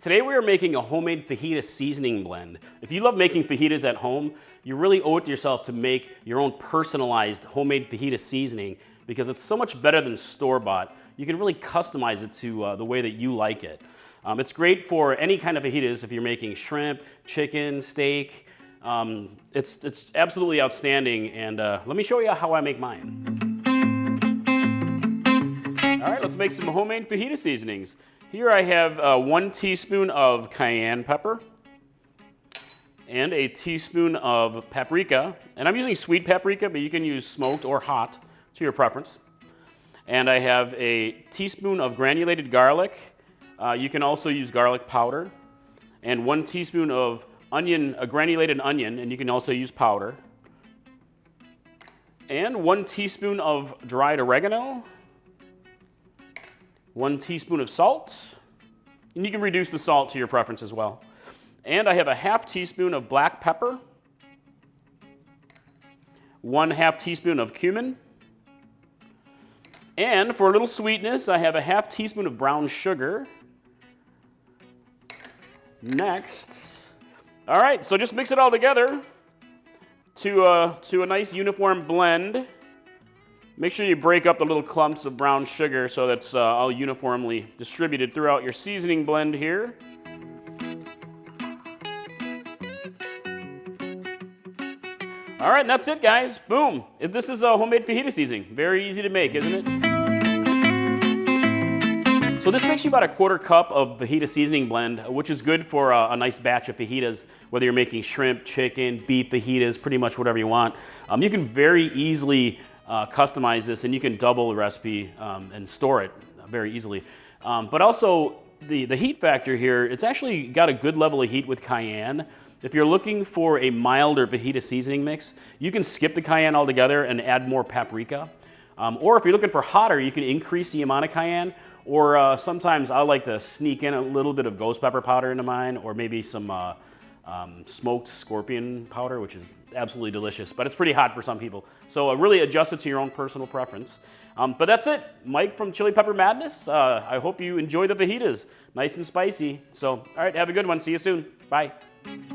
Today we are making a homemade fajita seasoning blend. If you love making fajitas at home, you really owe it to yourself to make your own personalized homemade fajita seasoning because it's so much better than store-bought. You can really customize it to the way that you like it. It's great for any kind of fajitas if you're making shrimp, chicken, steak. It's absolutely outstanding, and let me show you how I make mine. All right, let's make some homemade fajita seasonings. Here I have 1 teaspoon of cayenne pepper and a teaspoon of paprika. And I'm using sweet paprika, but you can use smoked or hot to your preference. And I have a teaspoon of granulated garlic. You can also use garlic powder. And 1 teaspoon of onion, a granulated onion, and you can also use powder. And 1 teaspoon of dried oregano. 1 teaspoon of salt, and you can reduce the salt to your preference as well. And I have a ½ teaspoon of black pepper, 1/2 teaspoon of cumin, and for a little sweetness, I have a ½ teaspoon of brown sugar. Next, all right, so just mix it all together to a nice uniform blend. Make sure you break up the little clumps of brown sugar so that's all uniformly distributed throughout your seasoning blend here. All right, and that's it, guys. Boom. This is a homemade fajita seasoning. Very easy to make, isn't it? So this makes you about a 1/4 cup of fajita seasoning blend, which is good for a nice batch of fajitas, whether you're making shrimp, chicken, beef fajitas, pretty much whatever you want. You can very easily customize this, and you can double the recipe and store it very easily. But also, the heat factor here, it's actually got a good level of heat with cayenne. If you're looking for a milder fajita seasoning mix, you can skip the cayenne altogether and add more paprika. Or if you're looking for hotter, you can increase the amount of cayenne. Or sometimes I like to sneak in a little bit of ghost pepper powder into mine, or maybe some smoked scorpion powder, which is absolutely delicious, but it's pretty hot for some people. So really adjust it to your own personal preference. But that's it. Mike from Chili Pepper Madness. I hope you enjoy the fajitas. Nice and spicy. So, all right, have a good one. See you soon. Bye.